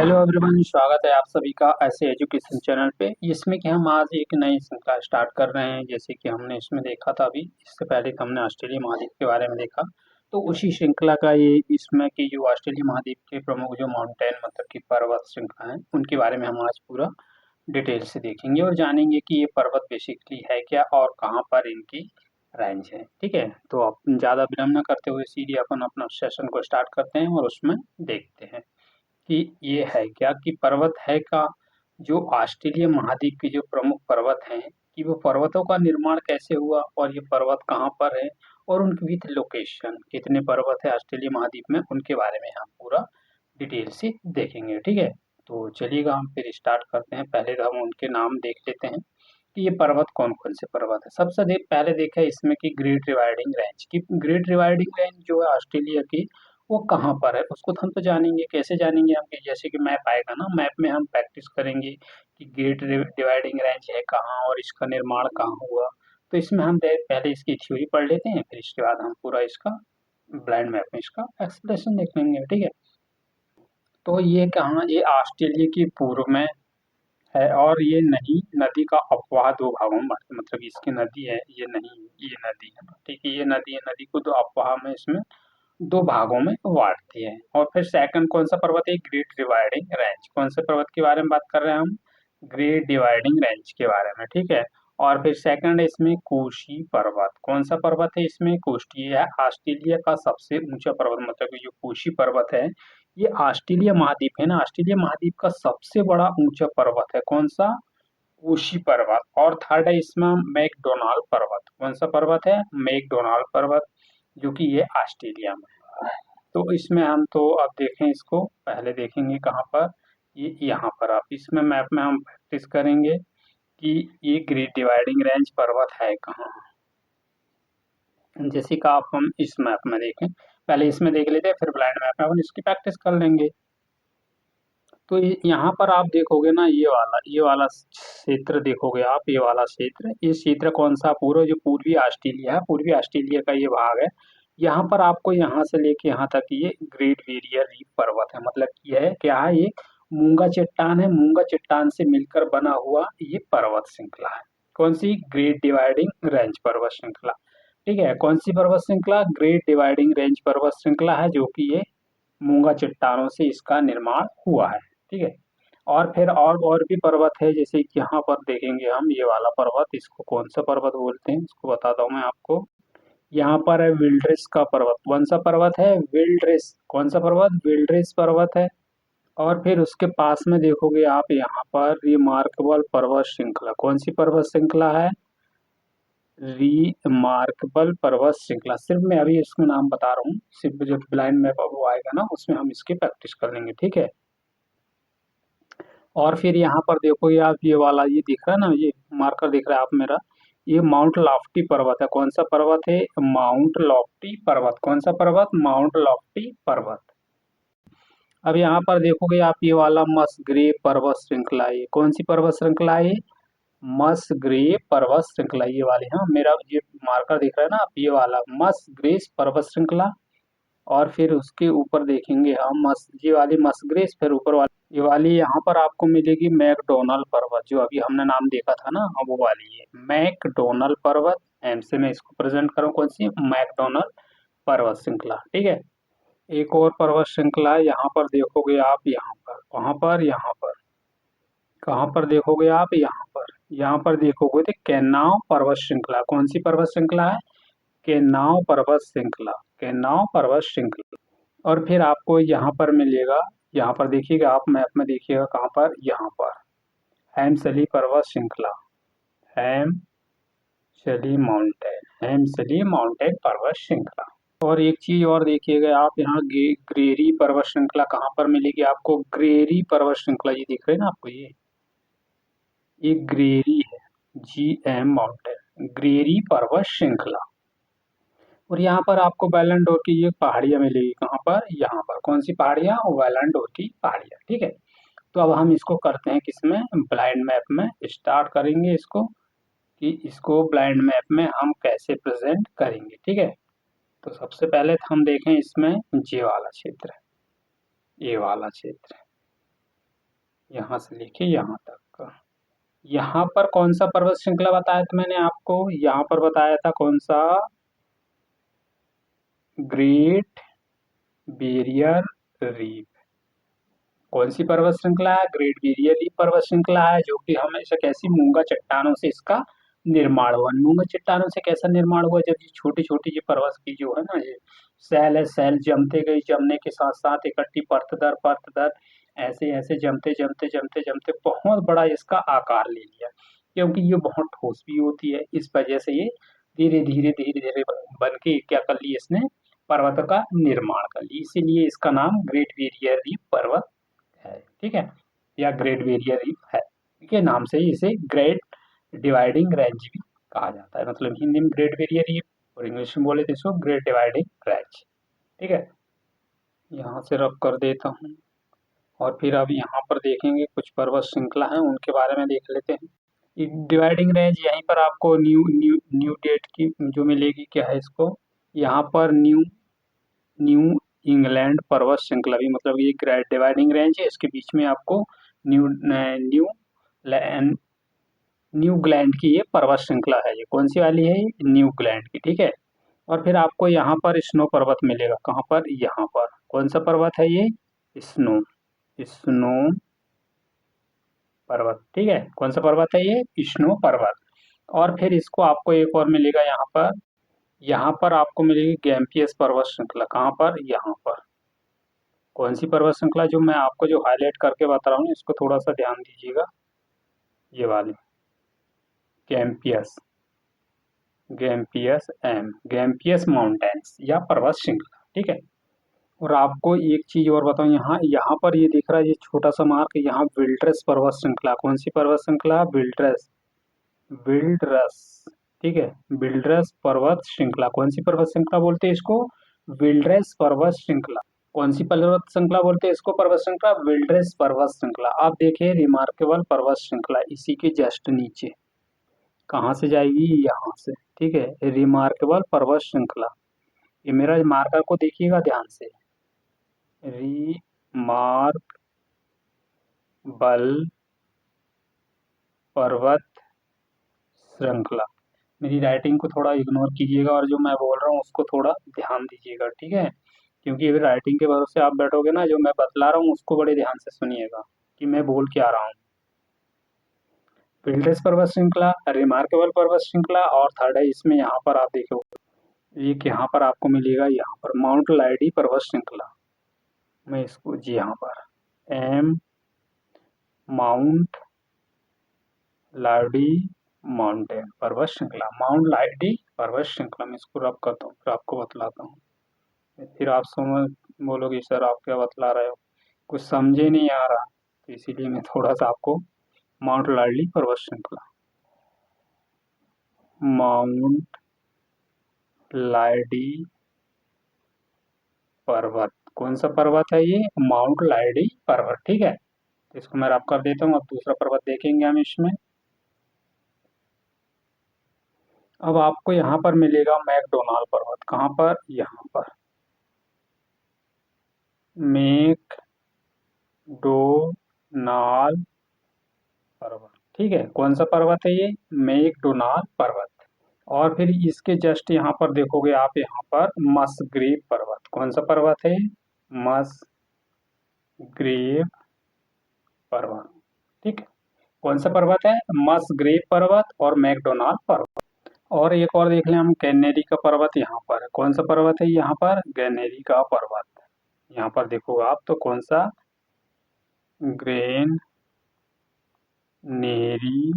Hello everyone, स्वागत है आप सभी का ऐसे एजुकेशन चैनल पे। इसमें कि हम आज एक नई श्रृंखला स्टार्ट कर रहे हैं। जैसे कि हमने इसमें देखा था, अभी इससे पहले तो हमने ऑस्ट्रेलिया महाद्वीप के बारे में देखा, तो उसी श्रृंखला का ये इसमें कि जो ऑस्ट्रेलिया महाद्वीप के प्रमुख जो माउंटेन मतलब कि पर्वत श्रृंखला है, उनके बारे में हम आज पूरा डिटेल से देखेंगे और जानेंगे कि ये पर्वत बेसिकली है क्या और कहाँ पर इनकी रेंज है। ठीक है, तो अब ज़्यादा विलम्ब न करते हुए सीधे अपन अपना सेशन को स्टार्ट करते हैं और उसमें देखते हैं कि ये है क्या, कि पर्वत है का जो ऑस्ट्रेलिया महाद्वीप के जो प्रमुख पर्वत हैं, कि वो पर्वतों का निर्माण कैसे हुआ और ये पर्वत कहाँ पर है और उनकी विथ लोकेशन कितने पर्वत है ऑस्ट्रेलिया महाद्वीप में, उनके बारे में हम पूरा डिटेल से देखेंगे। ठीक है, तो चलिएगा हम फिर स्टार्ट करते हैं। पहले तो हम उनके नाम देख लेते हैं कि ये पर्वत कौन कौन से पर्वत है। सबसे पहले देखा है इसमें कि ग्रेट रिवाइडिंग रेंज की। ग्रेट रिवाइडिंग रेंज जो है ऑस्ट्रेलिया की, वो कहाँ पर है उसको तो हम तो जानेंगे। कैसे जानेंगे हम? कि जैसे कि मैप आएगा ना, मैप में हम प्रैक्टिस करेंगे कि ग्रेट डिवाइडिंग रेंज है कहाँ और इसका निर्माण कहाँ हुआ। तो इसमें हम पहले इसकी थ्योरी पढ़ लेते हैं, फिर इसके बाद हम पूरा इसका ब्लाइंड मैप में इसका एक्सप्लेनेशन देख लेंगे। ठीक है, तो ये कहाँ, ये ऑस्ट्रेलिया की पूर्व में है और ये नदी नदी का अपवाह दो भागों में बांटते हैं। मतलब इसकी नदी है, ये नहीं, ये नदी है ना। ठीक है, ये नदी है, नदी को दो अपवाह में इसमें दो भागों में बांटती है। और फिर सेकंड कौन सा पर्वत है? Great dividing range. कौन से पर्वत के बारे में बात कर रहे हैं हम? ग्रेट डिवाइडिंग रेंज के बारे में। ठीक है, और फिर सेकंड है इसमें कोशी पर्वत। कौन सा पर्वत है इसमें? कोशी है ऑस्ट्रेलिया का सबसे ऊंचा पर्वत। मतलब कि जो कोशी पर्वत है, ये ऑस्ट्रेलिया महाद्वीप है ना, ऑस्ट्रेलिया महाद्वीप का सबसे बड़ा ऊंचा पर्वत है। कौन सा? कोशी पर्वत। और थर्ड है इसमें मैकडोनाल्ड पर्वत। कौन सा पर्वत है? मैकडोनाल्ड पर्वत, जो कि ये ऑस्ट्रेलिया में है। तो इसमें हम तो अब देखें, इसको पहले देखेंगे कहाँ पर, ये यहाँ पर। आप इसमें मैप में हम प्रैक्टिस करेंगे कि ये ग्रेट डिवाइडिंग रेंज पर्वत है कहाँ। जैसे कि आप हम इस मैप में देखें, पहले इसमें देख लेते हैं, फिर ब्लाइंड मैप में अपन इसकी प्रैक्टिस कर लेंगे। तो यहाँ पर आप देखोगे ना, ये वाला क्षेत्र देखोगे आप, ये वाला क्षेत्र, ये क्षेत्र कौन सा? पूरा जो पूर्वी ऑस्ट्रेलिया है, पूर्वी ऑस्ट्रेलिया का ये भाग है। यहाँ पर आपको यहाँ से लेके यहाँ तक ये ग्रेट बैरियर रीफ पर्वत है। मतलब यह है क्या है? ये मूंगा चट्टान है, मूंगा चट्टान से मिलकर बना हुआ ये पर्वत श्रृंखला है। कौन सी? ग्रेट डिवाइडिंग रेंज पर्वत श्रृंखला। ठीक है, कौन सी पर्वत श्रृंखला? ग्रेट डिवाइडिंग रेंज पर्वत श्रृंखला है, जो कि ये मूंगा चट्टानों से इसका निर्माण हुआ है। ठीक है, और फिर और भी पर्वत है। जैसे कि यहाँ पर देखेंगे हम, ये वाला पर्वत, इसको कौन सा पर्वत बोलते हैं इसको बताता हूँ मैं आपको। यहाँ पर है विल्ड्रेस का पर्वत। कौन सा पर्वत है? विल्ड्रेस। कौन सा पर्वत? विल्ड्रेस पर्वत है। और फिर उसके पास में देखोगे आप, यहाँ पर रिमार्केबल पर्वत श्रृंखला। कौन सी पर्वत श्रृंखला है? रिमार्केबल पर्वत श्रृंखला। सिर्फ मैं अभी इसका नाम बता रहा हूँ, सिर्फ जब ब्लाइंड मैप अब वो आएगा ना, उसमें हम इसकी प्रैक्टिस कर लेंगे। ठीक है, और फिर यहाँ पर देखोगे आप, ये वाला ये दिख रहा है ना, ये मार्कर दिख रहा है आप मेरा, ये माउंट लॉफ्टी पर्वत है। कौन सा पर्वत है? माउंट लॉफ्टी पर्वत। कौन सा पर्वत? माउंट लॉफ्टी पर्वत। अब यहाँ पर देखोगे आप, ये वाला मसग्रे पर्वत श्रृंखला है। कौन सी पर्वत श्रृंखला है? मसग्रे पर्वत श्रृंखला, ये वाली। हाँ, मेरा ये मार्कर दिख रहा है ना आप, ये वाला मसग्रेस पर्वत श्रृंखला। और फिर उसके ऊपर देखेंगे हम ये वाली मसग्रेस, फिर ऊपर वाली ये वाली यहाँ पर आपको मिलेगी मैकडोनल्ड पर्वत, जो अभी हमने नाम देखा था ना, हाँ, वो वाली है मैकडोनल्ड पर्वत। एम से मैं इसको प्रेजेंट करूँ, कौन सी? मैकडोनल्ड पर्वत श्रृंखला। ठीक है, एक और पर्वत श्रृंखला है, यहाँ पर देखोगे आप, यहाँ पर, वहां पर, यहाँ पर, कहाँ पर देखोगे आप? यहाँ पर देखोगे तो केन्नाउ पर्वत श्रृंखला। कौन सी पर्वत श्रृंखला है? केन्नाउ पर्वत श्रृंखला, केन्नाउ पर्वत श्रृंखला। और फिर आपको यहाँ पर मिलेगा, यहाँ पर देखिएगा आप मैप में, देखिएगा कहाँ पर? यहाँ पर हेमसली पर्वत श्रृंखला, हेमसली माउंटेन पर्वत श्रृंखला। और एक चीज और देखिएगा आप, यहाँ ग्रेरी पर्वत श्रृंखला कहाँ पर मिलेगी आपको? ग्रेरी पर्वत श्रृंखला, ये दिख रहे हैं ना आपको, ये ग्रेरी है, GM माउंटेन, ग्रेरी पर्वत श्रृंखला। और यहाँ पर आपको वेलंडोर की ये पहाड़ियाँ मिलेगी। कहाँ पर? यहाँ पर। कौन सी पहाड़ियाँ? वेलंडोर की पहाड़ियाँ। ठीक है, तो अब हम इसको करते हैं किसमें? ब्लाइंड मैप में स्टार्ट करेंगे इसको, कि इसको ब्लाइंड मैप में हम कैसे प्रेजेंट करेंगे। ठीक है, तो सबसे पहले हम देखें इसमें ये वाला क्षेत्र है, ये वाला क्षेत्र है। यहाँ से लेके यहाँ तक। यहाँ पर कौन सा पर्वत श्रृंखला बताया था मैंने आपको? यहाँ पर बताया था कौन सा? Great barrier reef. कौन सी पर्वत श्रृंखला है? ग्रेट बैरियर रीफ पर्वत श्रृंखला है, जो कि हमेशा कैसी मूंगा चट्टानों से इसका निर्माण हुआ। मूंगा चट्टानों से कैसा निर्माण हुआ? जब ये छोटी छोटी ये पर्वत की जो है ना, ये सेल है, सेल जमते गई, जमने के साथ साथ इकट्ठी परत दर ऐसे ऐसे जमते जमते जमते जमते बहुत बड़ा इसका आकार ले लिया। क्योंकि ये बहुत ठोस भी होती है, इस वजह से ये धीरे धीरे बन के क्या कर ली इसने? पर्वत का निर्माण कर ली। इसीलिए इसका नाम ग्रेट बैरियर रीफ पर्वत है। ठीक है, या ग्रेट बैरियर रीफ है के नाम से ही इसे ग्रेट डिवाइडिंग रेंज भी कहा जाता है। मतलब हिंदी में ग्रेट बैरियर रीफ और इंग्लिश में बोले तो इसको ग्रेट डिवाइडिंग रेंज। ठीक है, यहाँ से रब कर देता हूँ। और फिर अब यहाँ पर देखेंगे कुछ पर्वत श्रृंखला है, उनके बारे में देख लेते हैं। डिवाइडिंग रेंज यहीं पर आपको न्यू न्यू न्यू डेट की जो मिलेगी, क्या है इसको? यहाँ पर न्यू न्यू इंग्लैंड पर्वत श्रृंखला भी, मतलब ये ग्रेट डिवाइडिंग रेंज है, इसके बीच में आपको न्यू न्यू न्यू ग्लैंड की ये पर्वत श्रृंखला है। ये कौन सी वाली है? न्यू ग्लैंड की। ठीक है, और फिर आपको यहाँ पर स्नो पर्वत मिलेगा। कहाँ पर? यहाँ पर। कौन सा पर्वत है ये? स्नो स्नो पर्वत। ठीक है, कौन सा पर्वत है ये? स्नो पर्वत। और फिर इसको आपको एक और मिलेगा यहाँ पर। यहाँ पर आपको मिलेगी गैम्पियस पर्वत श्रृंखला। कहाँ पर? यहाँ पर। कौन सी पर्वत श्रृंखला? जो मैं आपको जो हाईलाइट करके बता रहा हूँ, इसको थोड़ा सा ध्यान दीजिएगा। ये वाली गैम्पियस गैम्पियस माउंटेन्स या पर्वत श्रृंखला। ठीक है, और आपको एक चीज और बताऊं, यहाँ यहाँ पर ये दिख रहा है, ये छोटा सा मार्क, यहाँ विल्ड्रस पर्वत श्रृंखला। कौन सी पर्वत श्रृंखला? विल्ड्रस विल्ड्रस ठीक है, विल्ड्रस पर्वत श्रृंखला। कौन सी पर्वत श्रृंखला बोलते हैं इसको? विल्ड्रस पर्वत श्रृंखला। कौन सी पर्वत श्रृंखला बोलते हैं इसको? पर्वत श्रृंखला विल्ड्रस पर्वत श्रृंखला। आप देखिए रिमार्केबल पर्वत श्रृंखला इसी के जस्ट नीचे। कहाँ से जाएगी? यहाँ से। ठीक है, रिमार्केबल पर्वत श्रृंखला। ये मेरा मार्कर को देखिएगा ध्यान से। रिमार्केबल पर्वत श्रृंखला। मेरी राइटिंग को थोड़ा इग्नोर कीजिएगा और जो मैं बोल रहा हूँ उसको थोड़ा ध्यान दीजिएगा। ठीक है, क्योंकि अभी राइटिंग के भरोसे आप बैठोगे ना, जो मैं बतला रहा हूँ उसको बड़े ध्यान से सुनिएगा कि मैं बोल क्या रहा हूँ। विल्ड्रस पर्वत श्रृंखला, रिमार्केबल पर्वत श्रृंखला, और थर्ड है इसमें यहाँ पर आप देखो, एक यहाँ पर आपको मिलेगा, यहाँ पर माउंट लाइडी पर्वत श्रृंखला। मैं इसको जी यहाँ पर माउंट लाइडी माउंटेन पर्वत श्रृंखला, माउंट लाइडी पर्वत श्रृंखला। मैं इसको रब करता हूँ, फिर आपको बतलाता हूँ। फिर आप समझ बोलोगे सर आप क्या बतला रहे हो, कुछ समझे नहीं आ रहा, तो इसीलिए मैं थोड़ा सा आपको माउंट लाइडी पर्वत श्रृंखला, माउंट लाइडी पर्वत। कौन सा पर्वत है ये? माउंट लाइडी पर्वत। ठीक है, तो इसको मैं रब कर देता हूँ। अब दूसरा पर्वत देखेंगे हम इसमें। अब आपको यहाँ पर मिलेगा मैकडोनाल्ड पर्वत। कहाँ पर? यहाँ पर। मैकडोनाल्ड पर्वत। ठीक है, कौन सा पर्वत है ये? मैकडोनाल्ड पर्वत। और फिर इसके जस्ट यहाँ पर देखोगे आप, यहाँ पर मसग्रेव पर्वत। कौन सा पर्वत है? मसग्रेव पर्वत। ठीक है, कौन सा पर्वत है? मसग्रेव पर्वत और मैकडोनाल्ड पर्वत। और एक और देख लें हम, कैनेरी का पर्वत यहाँ पर है। कौन सा पर्वत है यहाँ पर? गैनेरी का पर्वत। यहाँ पर देखो आप, तो कौन सा? ग्रेन नेरी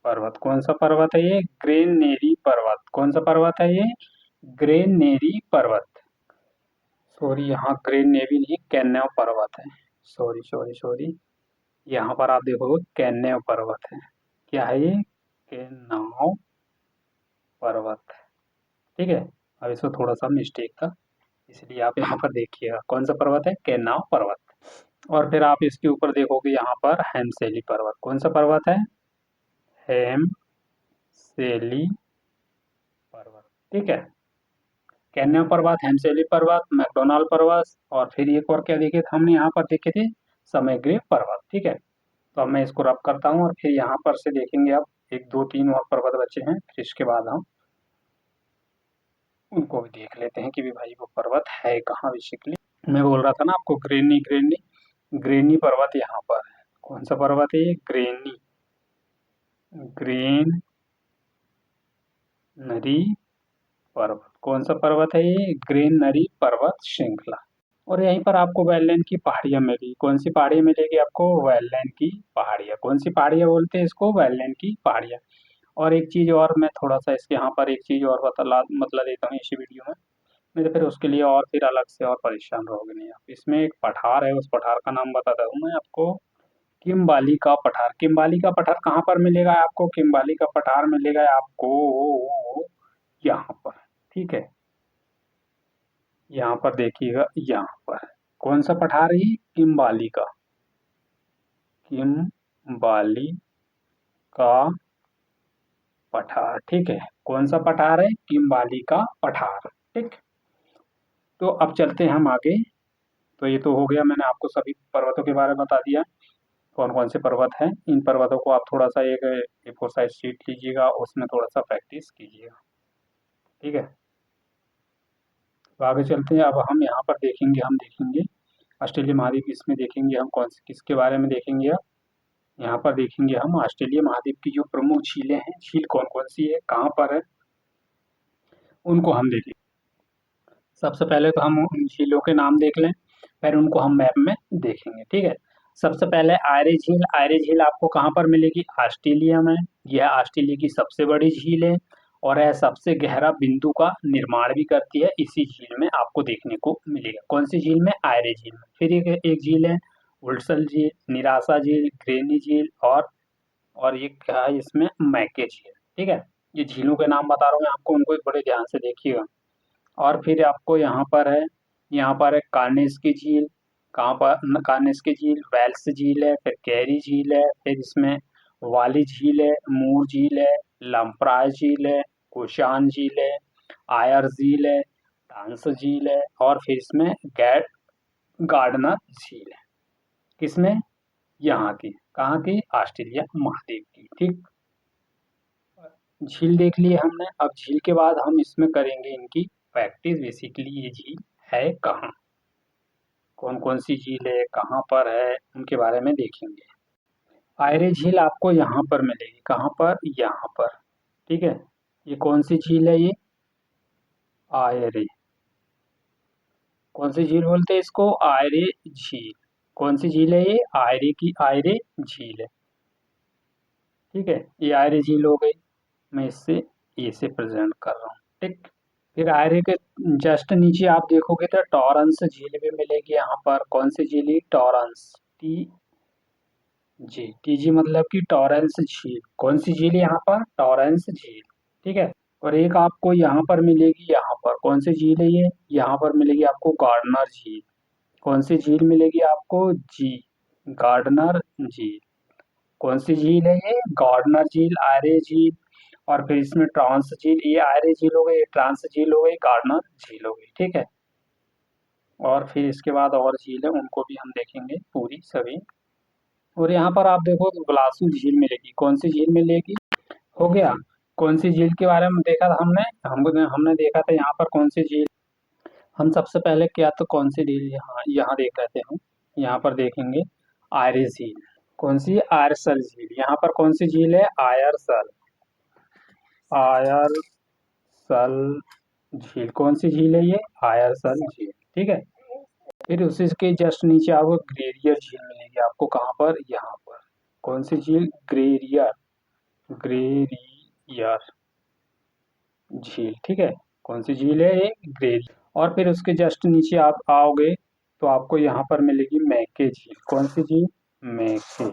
पर्वत। कौन सा पर्वत है ये? ग्रेन नेरी पर्वत। कौन सा पर्वत है ये? ग्रेन नेरी पर्वत। सॉरी, यहाँ ग्रेन नेवी नहीं, कैन्नेव पर्वत है। सॉरी सॉरी सॉरी, यहाँ पर आप देखोगे कैन्नेव पर्वत है। क्या है ये? कैन्नाव पर्वत। ठीक है, अब इसमें थोड़ा सा मिस्टेक था, इसलिए आप यहाँ पर देखिएगा कौन सा पर्वत है? कैन्नाव पर्वत। और फिर आप इसके ऊपर देखोगे यहाँ पर हेमसेली पर्वत। कौन सा पर्वत है? हेमसेली पर्वत। ठीक है, कैन्या पर्वत, हेमसेली पर्वत, मैकडोनाल्ड पर्वत, और फिर एक और क्या देखे थे हमने यहाँ पर? देखे थे समग्र पर्वत। ठीक है, तो अब मैं इसको रब करता हूँ और फिर यहाँ पर से देखेंगे अब 1 2 3 और पर्वत बचे हैं, फिर इसके बाद हम उनको भी देख लेते हैं कि भी भाई वो पर्वत है कहाँ बेसिकली। मैं बोल रहा था ना आपको ग्रेनी ग्रेनी ग्रेनी पर्वत यहाँ पर है। कौन सा पर्वत है ये? ग्रेनी ग्रेन नरी पर्वत। कौन सा पर्वत है ये? ग्रेन नरी पर्वत श्रृंखला। और यहीं पर आपको वेटलैंड की पहाड़ियां मिलेगी। कौन सी पहाड़ियां मिलेगी आपको? वेटलैंड की पहाड़ियां। कौन सी पहाड़ियां बोलते हैं इसको? वेटलैंड की पहाड़ियां। और एक चीज और मैं थोड़ा सा इसके यहाँ पर एक चीज और बतला देता हूँ इसी वीडियो में, नहीं तो फिर उसके लिए और फिर अलग से और परेशान रहोगे नहीं आप। इसमें एक पठार है, उस पठार का नाम बताता हूँ मैं आपको। किम्बाली का पठार। किम्बाली का पठार कहाँ पर मिलेगा आपको? किम्बाली का पठार मिलेगा आपको यहाँ पर। ठीक है, यहाँ पर देखिएगा, यहाँ पर कौन सा पठार है? किम्बाली का। किम्बाली का पठार। ठीक है, कौन सा पठार है? किम्बाली का पठार। ठीक, तो अब चलते हैं हम आगे। तो ये तो हो गया, मैंने आपको सभी पर्वतों के बारे में बता दिया कौन कौन से पर्वत हैं। इन पर्वतों को आप थोड़ा सा एक A4 साइज शीट लीजिएगा, उसमें थोड़ा सा प्रैक्टिस कीजिएगा। ठीक है, तो आगे चलते हैं। अब हम यहाँ पर देखेंगे, हम देखेंगे ऑस्ट्रेलिया महाद्वीप। इसमें देखेंगे हम कौन से किसके बारे में देखेंगे। अब यहाँ पर देखेंगे हम ऑस्ट्रेलिया महाद्वीप की जो प्रमुख झीलें हैं, झील कौन कौन सी है, कहाँ पर है, उनको हम देखेंगे। सबसे पहले तो हम उन झीलों के नाम देख लें, फिर उनको हम मैप में देखेंगे। ठीक है, सबसे पहले आयरे झील। आयरे झील आपको कहाँ पर मिलेगी? ऑस्ट्रेलिया में। यह ऑस्ट्रेलिया की सबसे बड़ी झील है और यह सबसे गहरा बिंदु का निर्माण भी करती है। इसी झील में आपको देखने को मिलेगा। कौन सी झील में? आयरे झील में। फिर एक झील है वुडसल झील, निराशा झील, ग्रेनी झील और ये क्या है इसमें? मैके झील। ठीक है, ये झीलों के नाम बता रहा हूँ मैं आपको, उनको बड़े ध्यान से देखिएगा। और फिर आपको यहाँ पर है कार्नेस की झील। कहाँ पर? कार्नेस की झील। वेल्स झील है, फिर कैरी झील है, फिर इसमें वाली झील है, मूर झील है, लम्प्राय झील है, कुशान झील है, आयर झील है, टांस झील है, और फिर इसमें गार्डनर झील है। किसमें? यहाँ की। कहाँ की? ऑस्ट्रेलिया महाद्वीप की। ठीक, झील देख लिए हमने। अब झील के बाद हम इसमें करेंगे इनकी प्रैक्टिस। बेसिकली ये झील है कहाँ, कौन कौन सी झील है, कहाँ पर है, उनके बारे में देखेंगे। आयरे झील आपको यहाँ पर मिलेगी। कहाँ पर? यहाँ पर। ठीक है, ये कौन सी झील है? ये आयरे। कौन सी झील बोलते हैं इसको? आयरे झील। कौन सी झील है ये? आयरे की आयरे झील है। ठीक है, ये आयरे झील हो गई। मैं इससे ए से प्रेजेंट कर रहा हूँ। ठीक, फिर आयरे के जस्ट नीचे आप देखोगे तो टॉरंस झील भी मिलेगी यहाँ पर। कौन सी झील है? टॉरंस। टी जी मतलब कि टॉरेंस झील। कौन सी झील है यहाँ पर? टॉरेंस झील। ठीक है, और एक आपको यहाँ पर मिलेगी, यहाँ पर कौन सी झील है ये? यहाँ पर मिलेगी आपको गार्डनर झील। कौन सी झील मिलेगी आपको? गार्डनर झील। कौन सी झील है ये? गार्डनर झील, आयरे झील, और फिर इसमें ट्रांस झील। ये आयरे झील हो गई, ट्रांस झील हो गई, गार्डनर झील हो गई। ठीक है, और फिर इसके बाद और झील है, उनको भी हम देखेंगे पूरी सभी। और यहाँ पर आप देखो तो ग्लासू झील मिलेगी। कौन सी झील मिलेगी? हो गया। कौन सी झील के बारे में देखा था हमने? हमने देखा था यहाँ पर कौन सी झील। हम सबसे पहले क्या तो कौन सी झील यहाँ यहाँ देख रहे थे हम। यहाँ पर देखेंगे आयरे झील। कौन सी? आयरसल झील। यहाँ पर कौन सी झील है? आयरसल। आयरसल झील। कौन सी झील है ये? आयरसल झील। ठीक है, फिर उसी के जस्ट नीचे आपको ग्रेरियर झील मिलेगी। आपको कहाँ पर? यहाँ पर। कौन सी झील? ग्रेरियर। ग्रेरियर झील। ठीक है, कौन सी झील है ये? ग्रेरियर। और फिर उसके जस्ट नीचे आप आओगे तो आपको यहाँ पर मिलेगी मैके झील। कौन सी झील? मैके।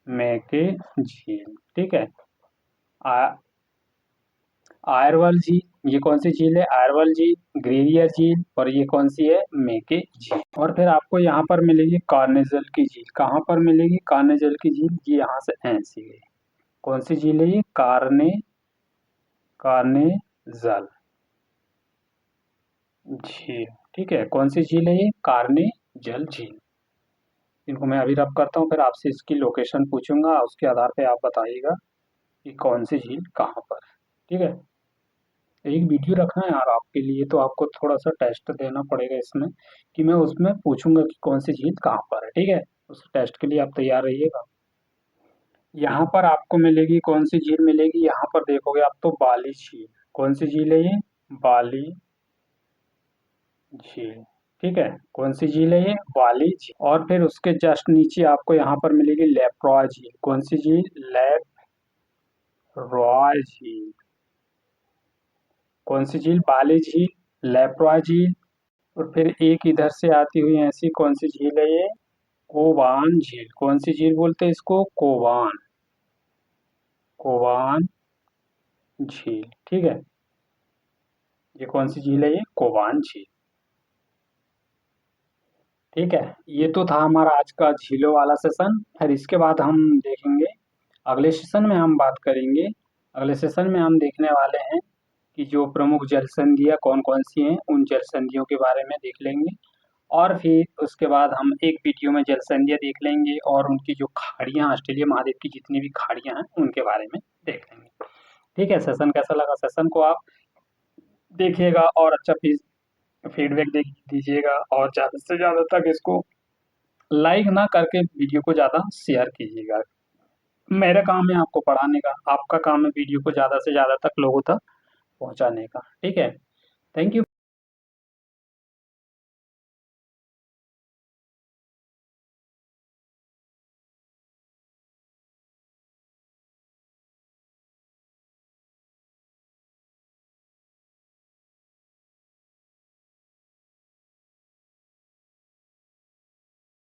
मैके झील। ठीक है, आ- आयरवल झील। ये कौन सी झील है? आयरवल झील, ग्रेरियर झील, और ये कौन सी है? मैके झील। और फिर आपको यहाँ पर मिलेगी कार्नेजल की झील। कहाँ पर मिलेगी कार्नेजल की झील? ये यहाँ से ऐसी गई। कौन सी झील है ये? कार्नेजल झील। ठीक है, कौन सी झील है ये? कार्नेजल झील। इनको मैं अभी रब करता हूँ, फिर आपसे इसकी लोकेशन पूछूंगा, उसके आधार पे आप बताइएगा कि कौन सी झील कहाँ पर है। ठीक है, एक वीडियो रखना है यार आपके लिए, तो आपको थोड़ा सा टेस्ट देना पड़ेगा इसमें, कि मैं उसमें पूछूंगा कि कौन सी झील कहाँ पर है। ठीक है, उस टेस्ट के लिए आप तैयार रहिएगा। यहाँ पर आपको मिलेगी कौन सी झील मिलेगी, यहाँ पर देखोगे आप तो बाली झील। कौन सी झील है ये? बाली झील। ठीक है, कौन सी झील है ये? बाली झील। और फिर उसके जस्ट नीचे आपको यहाँ पर मिलेगी लेप्रोय झील। कौन सी झील? लेप्रोय झील। कौन सी झील? बाली झील, लेप्रोय झील, और फिर एक इधर से आती हुई ऐसी कौन सी झील है ये? कोवान झील। कौन सी झील बोलते हैं इसको? कोवान। कोवान झील। ठीक है, ये कौन सी झील है? ये कोवान झील। ठीक है, ये तो था हमारा आज का झीलों वाला सेशन। फिर इसके बाद हम देखेंगे, अगले सेशन में हम बात करेंगे, अगले सेशन में हम देखने वाले हैं कि जो प्रमुख जल संधियाँ कौन कौन सी हैं, उन जल संधियों के बारे में देख लेंगे। और फिर उसके बाद हम एक वीडियो में जल संधियाँ देख लेंगे और उनकी जो खाड़ियाँ, ऑस्ट्रेलिया महाद्वीप की जितनी भी खाड़ियाँ हैं उनके बारे में देख लेंगे। ठीक है, सेशन कैसा लगा? सेशन को आप देखिएगा और अच्छा फीडबैक दीजिएगा, और ज़्यादा से ज़्यादा तक इसको लाइक ना करके वीडियो को ज़्यादा शेयर कीजिएगा। मेरा काम है आपको पढ़ाने का, आपका काम है वीडियो को ज़्यादा से ज़्यादा तक लोगों तक पहुँचाने का। ठीक है, थैंक यू।